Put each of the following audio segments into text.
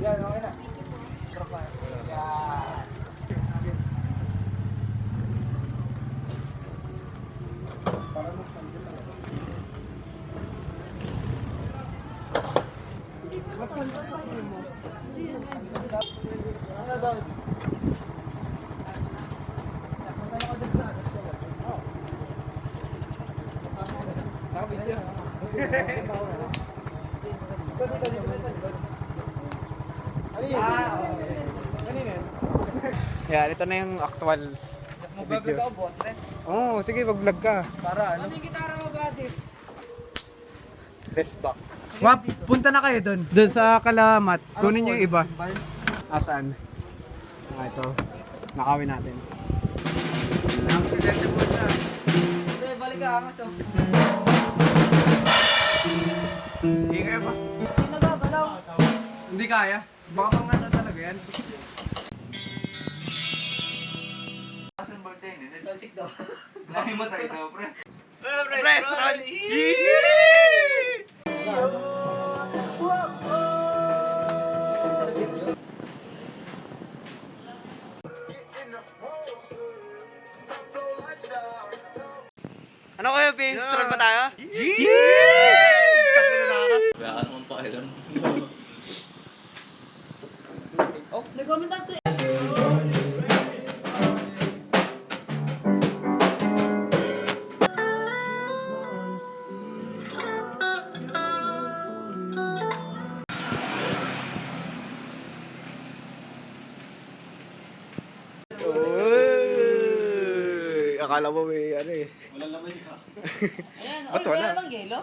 Yan, okay na. Yan, ito na yung actual video. Oo, sige, mag-vlog ka. Para ano? Ano yung gitara mo, buddy? Rest back. Wap, punta na kayo doon. Doon sa Kalamat. Kunin niyo yung iba. Asaan? Ah, ito. Nakawin natin. Accident po siya. Pre, balik ka, angas oh. Hindi kaya ba? Hindi nagagalaw. Hindi kaya. Baka pang ano talaga yan. Asan birthday ni? Talsik daw. Dahil mo tayo daw, pre. Press roll! Ano kayo, Vince? Roll pa tayo? Kaya ka naman pa kayo. Oh, nag-comment natin. Uy! Akala mo may ano eh. Wala naman yun. Ayan, Ba't oy, wala? wala bang yelo?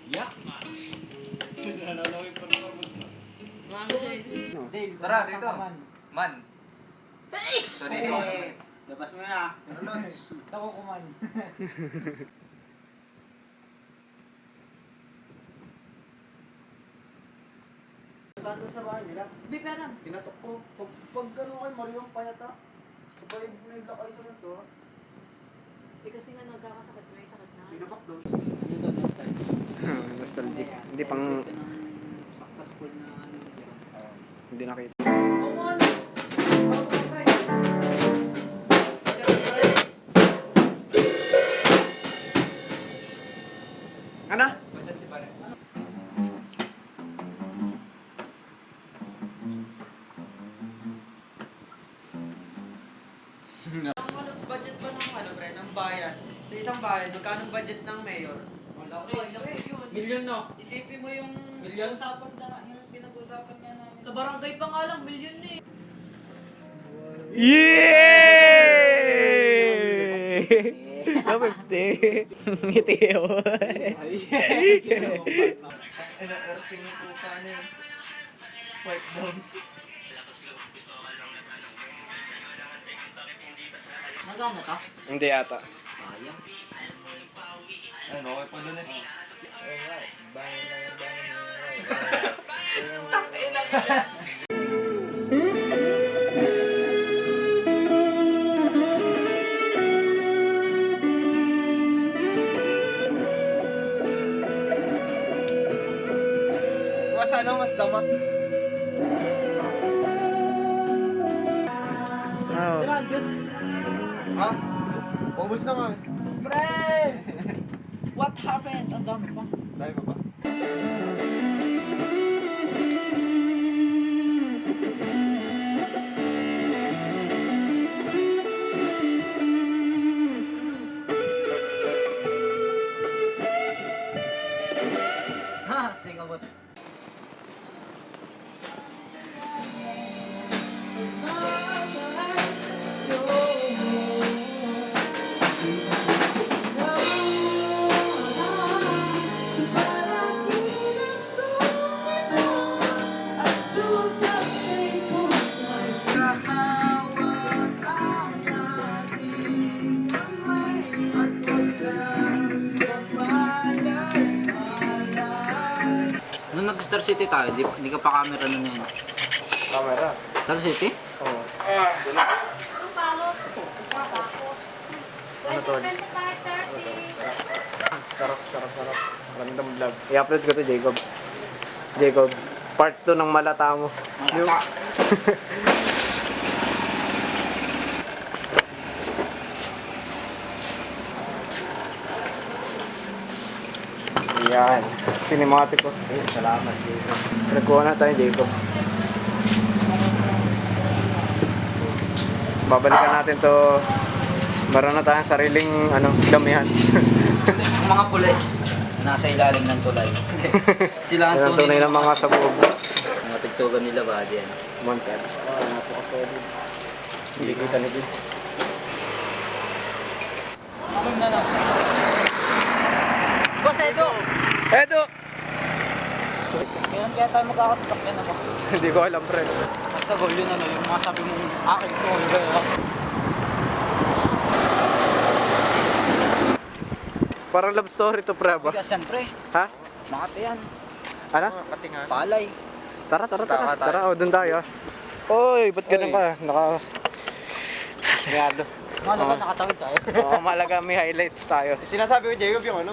Yeah. Dale, Tara, dito. man. Man. So dito. Labas mo na. Ako kuman. Tando sa bahay nila. Biperan. Tinatok ko. Pag gano'n kay Mario ang payata. Kapag nila kayo sa nito, Eh kasi nga nagkakasakit, may sakit na. pinabak daw. Ano daw na start? Nostalgic. Hindi pang... Successful na ano. Hindi nakita. Ano? Ano budget ba ng ano pre, ng bayan? Sa isang bayan, magkano ang budget ng mayor? Laki yun. Milyon no? Isipin mo yung Milyon? usapan na, yung pinag-usapan nga namin. Sa barangay pa nga lang, milyon na eh. Yay! No, 50. Ngiti yun. Ano, earthing yung pupa na yun. Wipe down. Magkano to? Hindi ata. Sayang. Ano, okay pa doon eh. Alright. Bangin na yan, bangin na yan. Mas ano, mas dama. Oh. Tira, Diyos. Ha? Ubus na nga. Pre! What happened? Ang dami pa. Dahil pa ba? Ha, stay about. Nung nag-Star City tayo, di ka pa camera nun yan. camera. Talo City? Oo. Ang balot. Ano to? 25, 30. Sarap. Random vlog. I-upload ko to, Jacob. Jacob, part 2 ng malata mo. Malata. Yan. Cinematic ko. Salamat, Jacob. Nagkuha na tayo, Jacob. Babalikan natin to. Meron na tayong sariling damihan. Ang mga pulis, nasa ilalim ng tulay. Sila Yan ang tunay ng mga sabog. Mga tigtugan nila ba diyan? Monster. Napaka-solid. Hindi kita ni Gid. Zoom na lang. Boss Edo! Edo! Kailan kaya tayo magkakasasakyan na ba? Hindi ko alam, pre. Basta goal yun yung mga sabi mong akin to, yung gano'n. Parang love story to, pre, ba? Bigas yan, pre. Ha? Makati yan. Ano? Palay. Tara, doon tayo. Oy, ba't ganun ka? Naka... Malaga, nakatawid tayo. Oo, malaga may highlights tayo. Sinasabi ko, Jacob, yung